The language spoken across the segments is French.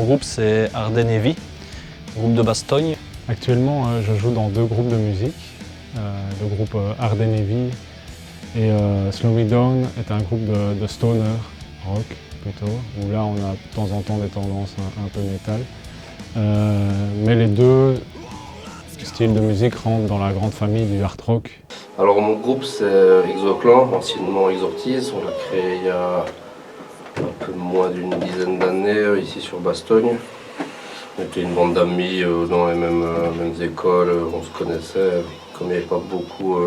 groupe, c'est Arden Heavy, groupe de Bastogne. Actuellement, je joue dans deux groupes de musique. Le groupe Arden Heavy et Slow Me Down est un groupe de stoner rock plutôt, où là on a de temps en temps des tendances un peu métal. Mais les deux styles de musique rentrent dans la grande famille du hard rock. Alors mon groupe c'est Exoclan, anciennement Exortise. On l'a créé il y a un peu moins d'une dizaine d'années ici sur Bastogne. On était une bande d'amis dans les mêmes écoles, on se connaissait. Comme il n'y avait pas beaucoup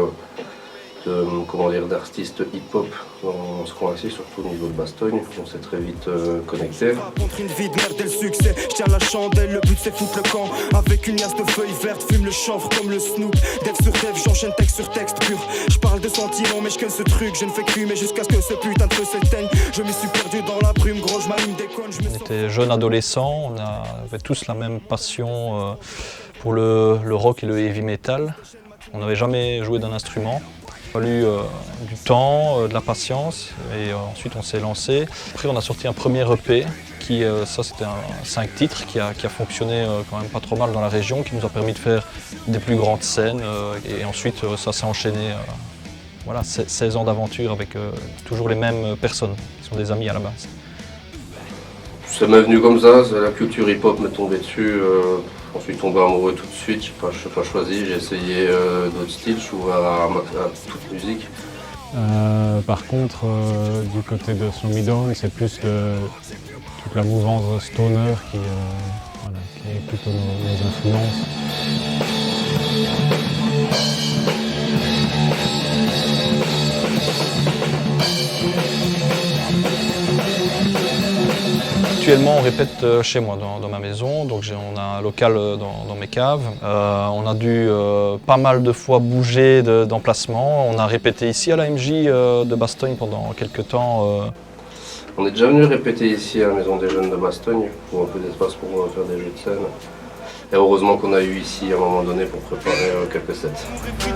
d'artistes hip-hop dans ce coin-ci, surtout au niveau de Bastogne, on s'est très vite connectés. Contre une vie de merde et le succès, je tiens la chandelle, le but c'est foutre le camp. Avec une liasse de feuilles vertes, fume le chanvre comme le snoop. Dev sur dev, j'enchaîne texte sur texte pur. Je parle de sentiments, mais je ken ce truc. Je ne fais que fumer jusqu'à ce que ce putain de feu s'éteigne. Je m'y suis perdu dans la brume, gros, je m'allume des connes. On était jeunes adolescents, on avait tous la même passion pour le rock et le heavy metal. On n'avait jamais joué d'un instrument. Il a fallu du temps, de la patience et ensuite on s'est lancé. Après on a sorti un premier EP qui, ça c'était un 5 titres qui a fonctionné quand même pas trop mal dans la région, qui nous a permis de faire des plus grandes scènes et ensuite ça s'est enchaîné. Voilà, 16 ans d'aventure avec toujours les mêmes personnes qui sont des amis à la base. Ça m'est venu comme ça, la culture hip-hop m'est tombée dessus. Je suis tombé amoureux tout de suite, je n'ai pas choisi, j'ai essayé d'autres styles, je suis ouvert à toute musique. Par contre, du côté de Slow Me Down, c'est plus toute la mouvance stoner qui est plutôt nos influences. Actuellement, on répète chez moi, dans ma maison, donc on a un local dans mes caves. On a dû pas mal de fois bouger d'emplacement. On a répété ici à la MJ de Bastogne pendant quelques temps. On est déjà venu répéter ici à la Maison des Jeunes de Bastogne pour un peu d'espace pour faire des jeux de scène. Et heureusement qu'on a eu ici à un moment donné pour préparer quelques sets.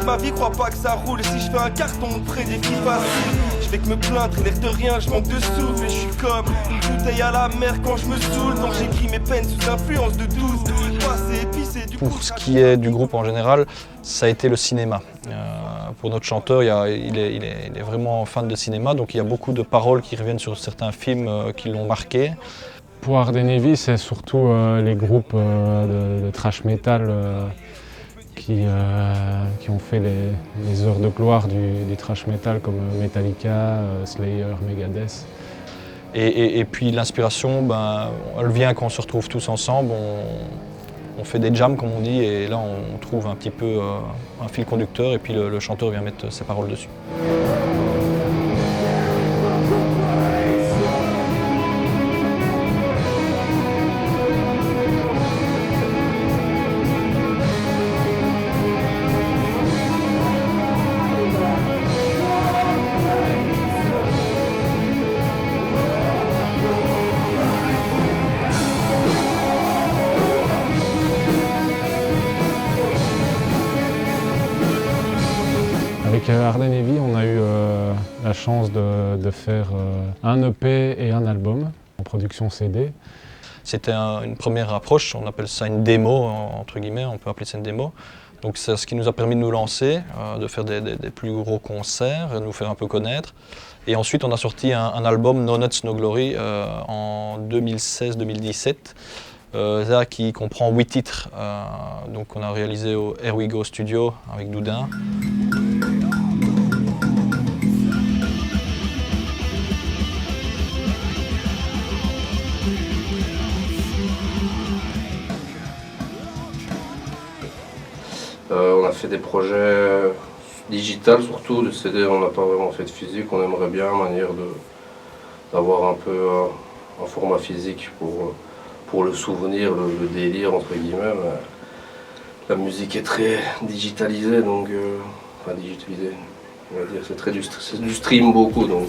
De ma vie, crois pas que ça roule. Et si je fais un carton, on ferait des filles faciles. Je fais que me plaindre, l'air de rien, je manque de souffle. Et je suis comme une bouteille à la mer quand je me saoule. Donc j'écris mes peines sous influence de 12. Passé épicé du Pour ce qui est du groupe en général, ça a été le cinéma. Pour notre chanteur, il est vraiment fan de cinéma, donc il y a beaucoup de paroles qui reviennent sur certains films qui l'ont marqué. Pour Arden Heavy, c'est surtout les groupes de thrash metal qui ont fait les heures de gloire du thrash metal comme Metallica, Slayer, Megadeth. Et puis l'inspiration, elle vient quand on se retrouve tous ensemble, on fait des jams comme on dit, et là on trouve un petit peu un fil conducteur et puis le chanteur vient mettre ses paroles dessus. Avec Arden Heavy, on a eu la chance de faire un EP et un album en production CD. C'était une première approche, on appelle ça une démo, entre guillemets, on peut appeler ça une démo. Donc c'est ce qui nous a permis de nous lancer, de faire des plus gros concerts, de nous faire un peu connaître. Et ensuite on a sorti un album No Nuts No Glory en 2016-2017. Qui comprend 8 titres. Donc on a réalisé au Here We Go Studio avec Doudin. On a fait des projets digitales surtout, de CD on n'a pas vraiment fait de physique, on aimerait bien manière d'avoir un peu un format physique pour le souvenir, le délire entre guillemets. Mais la musique est très digitalisée, donc enfin digitalisée, on va dire, c'est du stream beaucoup, donc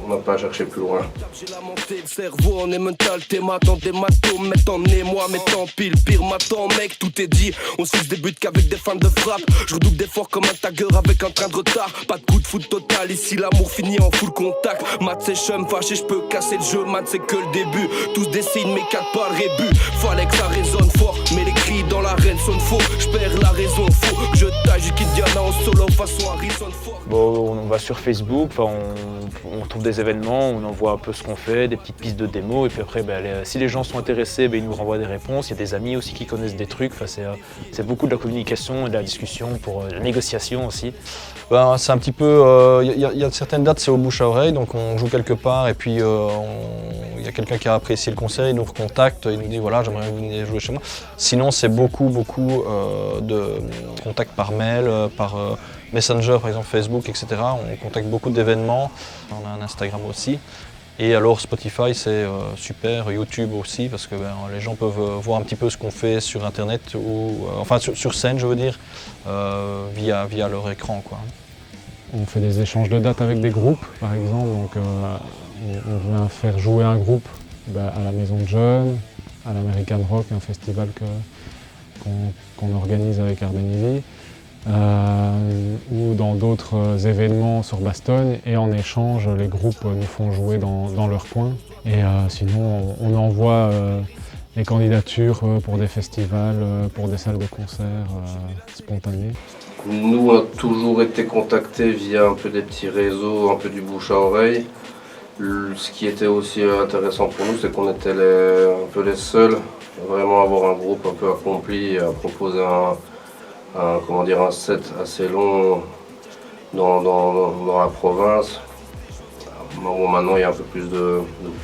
on n'a pas à chercher plus loin. J'ai lamenté le cerveau, on est mental, t'es dans des matomes, mettant nez, moi, mettant pile, pire, m'attends, mec, tout est dit. On se fixe des buts qu'avec des fans de frappe. Je redouble d'efforts comme un tagger avec un train de retard. Pas de coup de foot total, ici l'amour finit en full contact. Matt c'est chum, fâché, je peux casser le jeu, Matt c'est que le début. Tous des signes, mais 4 pas le rébut. Fallait que ça résonne fort, mais les cris dans l'arène sonnent faux. Je perds la raison, faux. Je taille, je quitte Diana en solo façon Harrison Ford. Bon, on va sur Facebook, on trouve des événements, on envoie un peu ce qu'on fait, des petites pistes de démo, et puis après, si les gens sont intéressés, ils nous renvoient des réponses. Il y a des amis aussi qui connaissent des trucs. C'est beaucoup de la communication et de la discussion pour la négociation aussi. C'est un petit peu, il y a certaines dates, c'est au bouche à oreille, donc on joue quelque part et puis il y a quelqu'un qui a apprécié le concert, il nous recontacte, il nous dit voilà, j'aimerais que vous veniez jouer chez moi. Sinon c'est beaucoup de contacts par mail, par Messenger par exemple, Facebook, etc. On contacte beaucoup d'événements, on a un Instagram aussi. Et alors Spotify c'est super, YouTube aussi parce que les gens peuvent voir un petit peu ce qu'on fait sur internet ou enfin sur scène je veux dire via leur écran quoi. On fait des échanges de dates avec des groupes par exemple, donc on vient faire jouer un groupe à la Maison de Jeunes, à l'American Rock, un festival qu'on organise avec Ardenneville. Ou dans d'autres événements sur Bastogne, et en échange les groupes nous font jouer dans leur coin. Et sinon on envoie les candidatures pour des festivals, pour des salles de concert spontanées. Nous on a toujours été contactés via un peu des petits réseaux, un peu du bouche à oreille. Ce qui était aussi intéressant pour nous, c'est qu'on était un peu les seuls à vraiment avoir un groupe un peu accompli et à proposer un set assez long dans la province. Bon, maintenant il y a un peu plus de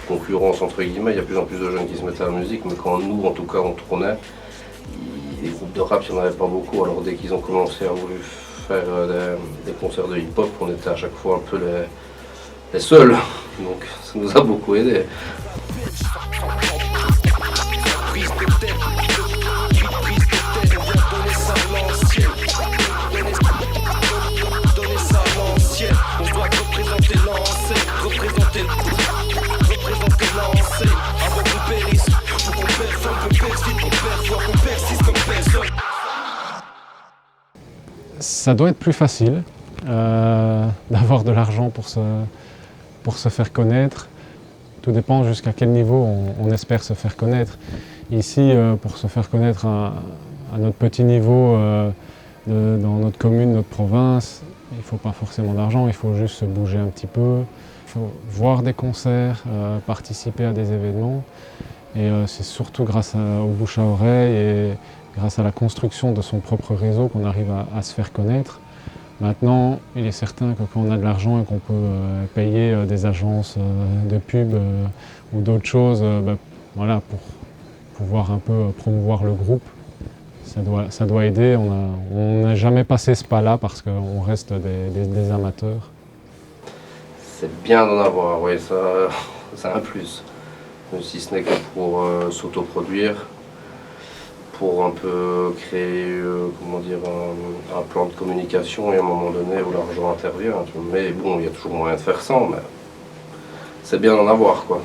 concurrence entre guillemets, il y a de plus en plus de jeunes qui se mettent à la musique, mais quand nous en tout cas on tournait, les groupes de rap il n'y en avait pas beaucoup, alors dès qu'ils ont commencé à vouloir faire des concerts de hip-hop, on était à chaque fois un peu les seuls, donc ça nous a beaucoup aidé. Ça doit être plus facile d'avoir de l'argent pour se faire connaître. Tout dépend jusqu'à quel niveau on espère se faire connaître. Ici, pour se faire connaître à notre petit niveau, dans notre commune, notre province, il ne faut pas forcément d'argent, il faut juste se bouger un petit peu. Il faut voir des concerts, participer à des événements. Et c'est surtout grâce au bouche à oreille et grâce à la construction de son propre réseau qu'on arrive à se faire connaître. Maintenant, il est certain que quand on a de l'argent et qu'on peut payer des agences de pub ou d'autres choses voilà, pour pouvoir un peu promouvoir le groupe, ça doit aider. On n'a jamais passé ce pas-là parce qu'on reste des amateurs. C'est bien d'en avoir, oui, ça a un plus. Même si ce n'est que pour s'autoproduire, pour un peu créer un plan de communication et à un moment donné où l'argent intervient. Mais bon, il y a toujours moyen de faire sans, mais c'est bien d'en avoir quoi.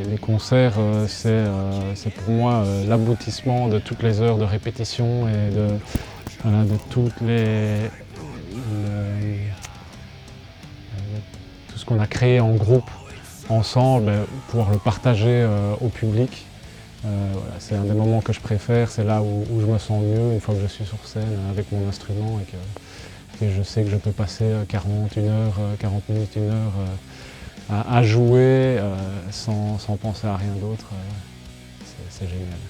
Les concerts, c'est pour moi l'aboutissement de toutes les heures de répétition et de tout ce qu'on a créé en groupe, ensemble, pouvoir le partager au public. Voilà, c'est un des moments que je préfère, c'est là où je me sens mieux une fois que je suis sur scène avec mon instrument et que je sais que je peux passer 40 minutes, une heure à jouer sans penser à rien d'autre, c'est génial.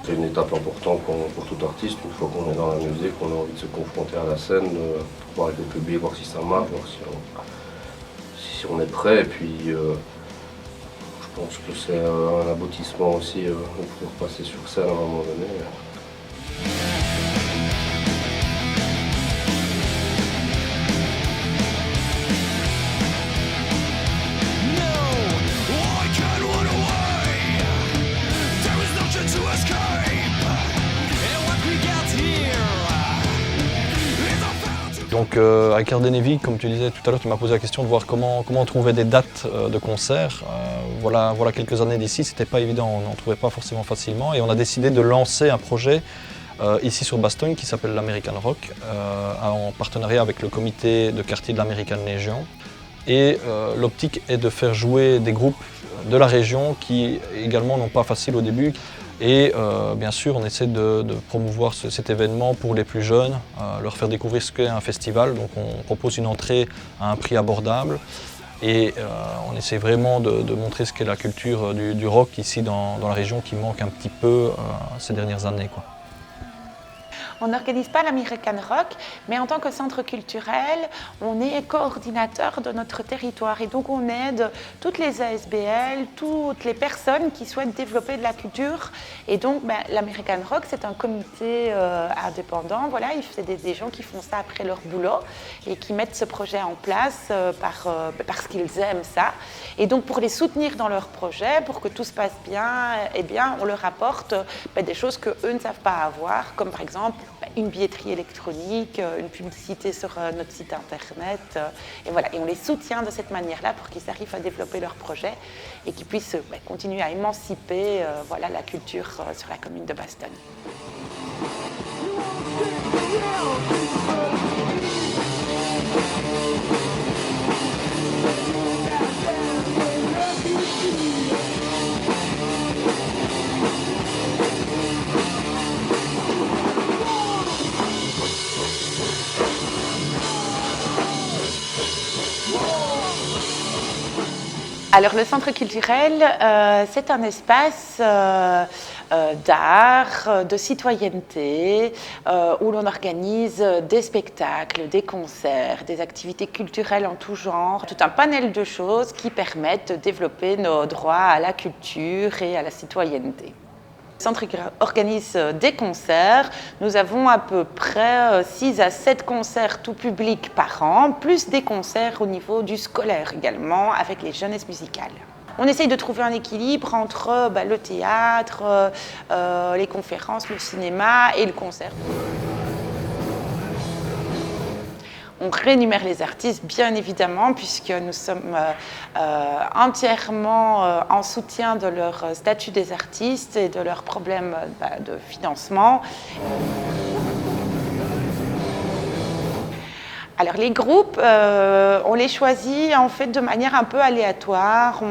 C'est une étape importante pour tout artiste. Une fois qu'on est dans la musique, on a envie de se confronter à la scène, voir avec le public, voir si ça marche, voir si on est prêt. Et puis je pense que c'est un aboutissement aussi de pouvoir passer sur scène à un moment donné. No, Donc avec Ardenevie, comme tu disais tout à l'heure, tu m'as posé la question de voir comment trouver des dates de concert. Voilà quelques années d'ici, c'était pas évident, on n'en trouvait pas forcément facilement et on a décidé de lancer un projet ici sur Bastogne qui s'appelle l'American Rock, en partenariat avec le comité de quartier de l'American Legion. Et l'optique est de faire jouer des groupes de la région qui également n'ont pas facile au début. Et bien sûr, on essaie de promouvoir cet événement pour les plus jeunes, leur faire découvrir ce qu'est un festival. Donc on propose une entrée à un prix abordable et on essaie vraiment de montrer ce qu'est la culture du rock ici dans la région qui manque un petit peu ces dernières années, quoi. On n'organise pas l'American Rock, mais en tant que centre culturel, on est coordinateur de notre territoire et donc on aide toutes les ASBL, toutes les personnes qui souhaitent développer de la culture. Et donc l'American Rock, c'est un comité indépendant. Voilà, c'est des gens qui font ça après leur boulot et qui mettent ce projet en place parce qu'ils aiment ça. Et donc pour les soutenir dans leur projet, pour que tout se passe bien, eh bien on leur apporte des choses qu'eux ne savent pas avoir, comme par exemple une billetterie électronique, une publicité sur notre site internet. Et voilà, et on les soutient de cette manière-là pour qu'ils arrivent à développer leur projet et qu'ils puissent continuer à émanciper la culture sur la commune de Bastogne. Alors le centre culturel, c'est un espace d'art, de citoyenneté, où l'on organise des spectacles, des concerts, des activités culturelles en tout genre, tout un panel de choses qui permettent de développer nos droits à la culture et à la citoyenneté. Le centre organise des concerts. Nous avons à peu près 6 à 7 concerts tout public par an, plus des concerts au niveau du scolaire également, avec les jeunesses musicales. On essaye de trouver un équilibre entre le théâtre, les conférences, le cinéma et le concert. On rémunère les artistes, bien évidemment, puisque nous sommes entièrement en soutien de leur statut des artistes et de leurs problèmes de financement. Alors les groupes, on les choisit en fait de manière un peu aléatoire.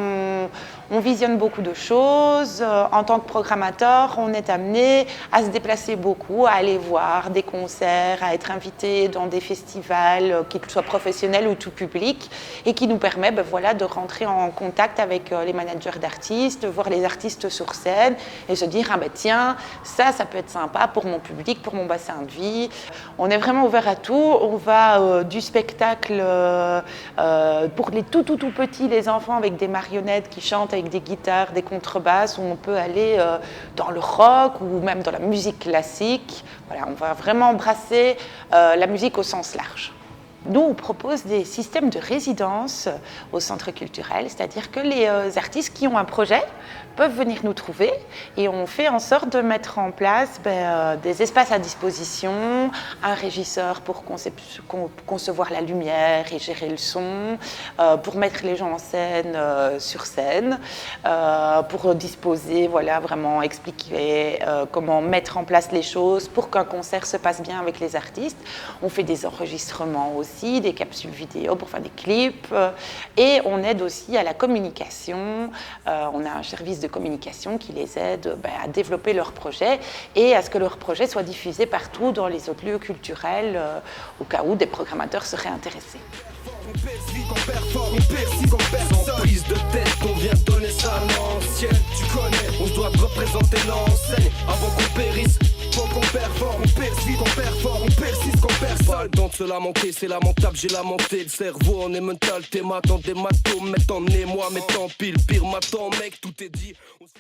On visionne beaucoup de choses. En tant que programmateur, on est amené à se déplacer beaucoup, à aller voir des concerts, à être invité dans des festivals, qu'ils soient professionnels ou tout public, et qui nous permet de rentrer en contact avec les managers d'artistes, de voir les artistes sur scène et se dire tiens, ça peut être sympa pour mon public, pour mon bassin de vie. On est vraiment ouvert à tout. On va du spectacle pour les tout petits, les enfants avec des marionnettes qui chantent avec des guitares, des contrebasses, où on peut aller dans le rock ou même dans la musique classique. Voilà, on va vraiment embrasser la musique au sens large. Nous, on propose des systèmes de résidence au centre culturel, c'est-à-dire que les artistes qui ont un projet peuvent venir nous trouver et on fait en sorte de mettre en place des espaces à disposition, un régisseur pour concevoir la lumière et gérer le son, pour mettre les gens en scène sur scène, pour disposer, vraiment expliquer comment mettre en place les choses pour qu'un concert se passe bien avec les artistes. On fait des enregistrements aussi, des capsules vidéo pour faire des clips et on aide aussi à la communication. On a un service de communication qui les aide à développer leur projet et à ce que leur projet soit diffusé partout dans les autres lieux culturels au cas où des programmateurs seraient intéressés. On persiste, on performe, on persiste, on performe. Sans prise de tête, on vient donner ça à l'ancienne. Tu connais, on se doit représenter l'enseigne. Avant qu'on périsse, faut qu'on performe. On persiste, on performe, on persiste, qu'on performe. Pas le temps de se lamenter, c'est lamentable, j'ai lamenté. Le cerveau en est mental, t'es matant, des matos. Mais t'en es moi, mais tant pis, le pire m'attend, mec, tout est dit.